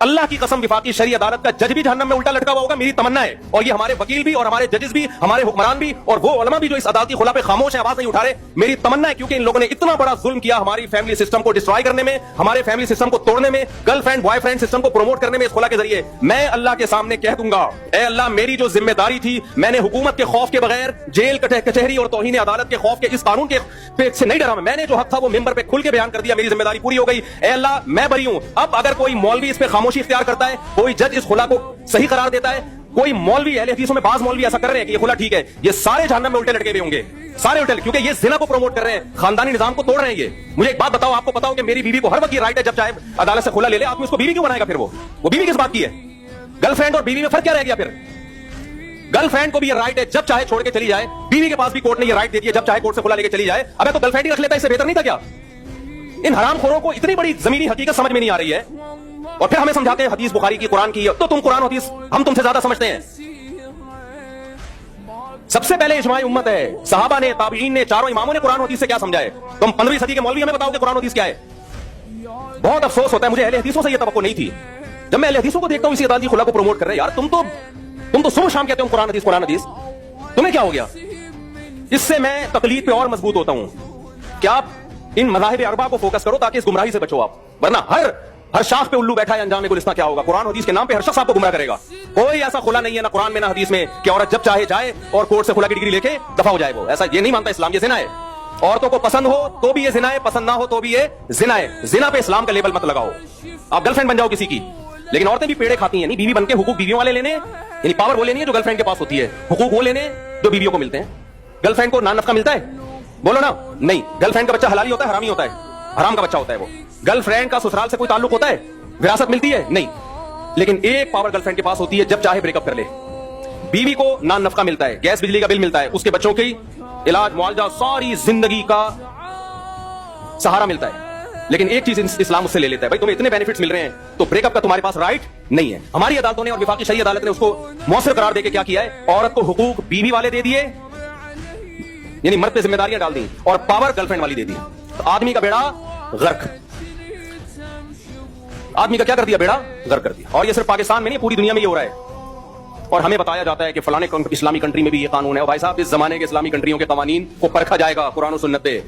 अल्लाह की कसम विफाकी शरी अदालत का जज भी जहन्नम में उल्टा लटका हुआ होगा, मेरी तमन्ना है। और ये हमारे वकील भी और हमारे जजेस भी, हमारे हुक्मरान भी और वो उलमा भी जो इस अदालती खुला पे खामोश है, आवाज नहीं उठा रहे, मेरी तमन्ना है, क्योंकि इन लोगों ने इतना बड़ा जुल्म किया हमारी फैमिली सिस्टम को डिस्ट्रॉय करने में, हमारे फैमिली सिस्टम को तोड़ने में, गर्लफ्रेंड बॉयफ्रेंड सिस्टम को प्रमोट करने में इस खुला के जरिए। मैं अल्लाह के सामने कह दूंगा, ए अल्लाह, मेरी जो जिम्मेदारी थी, मैंने हुकूमत के खौफ के बगैर, जेल कचहरी और तौहीन अदालत के खौफ के इस कानून के से नहीं डरा। मैंने जो हक था वो मिंबर पे खुल के बयान कर दिया, मेरी जिम्मेदारी पूरी हो गई। ए अल्लाह, मैं बरी हूं। अब अगर कोई मौलवी इस पे खामोशी इख्तियार करता है, कोई जज इस खुला को सही करार देता है, कोई मौलवी, अहले हदीसों में बाज मौलवी ऐसा कर रहे हैं कि ये खुला ठीक है, ये सारे जहन्नम में उल्टे लटके हुए होंगे, सारे उल्टे, क्योंकि ये जिना को प्रमोट कर रहे हैं, खानदानी निजाम को तोड़ रहे हैं। ये मुझे एक बात बताओ, आपको पता हो कि मेरी बीवी को हर वक्त ये राइट है, जब चाहे अदालत से खुला ले ले, आदमी उसको बीवी क्यों बनाएगा? फिर वो बीवी किस बात की है? गर्लफ्रेंड और बीवी में फर्क क्या रह गया? फिर गर्लफ्रेंड को भी ये राइट है, जब चाहे छोड़ के चली जाए, बीवी के पास भी कोर्ट ने ये राइट दे दी है, जब चाहे कोर्ट से खुला लेके चली जाए। अबे तो गर्लफ्रेंड ही रख लेता, इससे बेहतर नहीं था क्या? इन हरामखोरों को इतनी बड़ी जमीनी हकीकत समझ में नहीं आ रही है, और फिर हमें समझाते हैं हदीस बुखारी की, कुरान की। तो तुम कुरान हदीस हम तुमसे ज्यादा समझते हैं। सबसे पहले इजमाई उम्मत है, सहाबा ने, ताबीईन ने, चारों इमामों ने कुरान हदीस से क्या समझा है। तुम 15वीं सदी के मौलवी हमें बताओ कि कुरान हदीस क्या है। बहुत अफसोस होता है मुझे, अहले हदीसों से यह तवक्को नहीं थी। जब मैं अहले हदीसों को देखता हूं इसी अदालती खुला को प्रमोट कर रहे हैं, यार तुम तो सुबह शाम कहते हो कुरान हदीस, तुम्हें क्या हो गया? इससे मैं तकलीद पे और मजबूत होता हूं कि आप इन मज़ाहिब अरबा को फोकस करो ताकि इस गुमराही से बचो आप, वरना हर शाख पे उल्लू बैठा है, अंजाम गुलिस्तां क्या होगा? कुरान हदीस के नाम पे हर शख्स आपको गुमराह करेगा। कोई ऐसा खुला नहीं है, ना कुरान में ना हदीस में, कि औरत जब चाहे जाए और कोर्ट से खुला की डिग्री लेके दफा हो जाए। वो ऐसा ये नहीं मानता इस्लाम, ये जिना है। औरतों को पसंद हो तो भी ये जिना है, पसंद ना हो तो भी ये जिना है। जिना पे इस्लाम का लेबल मत लगाओ। आप गर्लफ्रेंड बन जाओ किसी की, लेकिन औरतें भी पेड़े खाती हैं। नहीं, बीवी बनके हुकूक बीवियों वाले लेने, यानी पावर वो लेनी है जो गर्लफ्रेंड के पास होती है, हुकूक वो लेने जो बीवियों को मिलते हैं। गर्लफ्रेंड को नान नफका मिलता है? बोलो ना। नहीं, गर्लफ्रेंड का बच्चा हलाली होता है, हरामी होता है, हराम का बच्चा होता है वो। गर्लफ्रेंड का ससुराल से कोई ताल्लुक होता है? विरासत मिलती है? नहीं। लेकिन एक पावर गर्लफ्रेंड के पास होती है, जब चाहे ब्रेकअप कर ले। बीवी को नान नफका मिलता है, गैस बिजली का बिल मिलता है, उसके बच्चों की इलाज मुआवजा, सारी जिंदगी का सहारा मिलता है। लेकिन एक चीज इस्लाम उससे ले लेता है, भाई तुम्हें इतने बेनिफिट्स मिल रहे हैं तो ब्रेकअप का तुम्हारे पास राइट नहीं है। हमारी अदालतों ने और विफाकी शरी अदालत ने उसको मौसर करार देके क्या किया है? औरत को हुकूक बीवी वाले दे दिए, यानी मर्द पे जिम्मेदारियां डाल दी, और पावर गर्लफ्रेंड वाली दे दी। तो आदमी का बेड़ा गर्क, आदमी का क्या कर दिया? बेड़ा गर्क कर दिया। और ये सिर्फ पाकिस्तान में नहीं, पूरी दुनिया में ये हो रहा है। और हमें बताया जाता है कि फलाने इस्लामी कंट्री में भी ये कानून है। और भाई साहब, इस जमाने के इस्लामी कंट्रियों के कवानीन को परखा जाएगा कुरान और सुन्नत पे।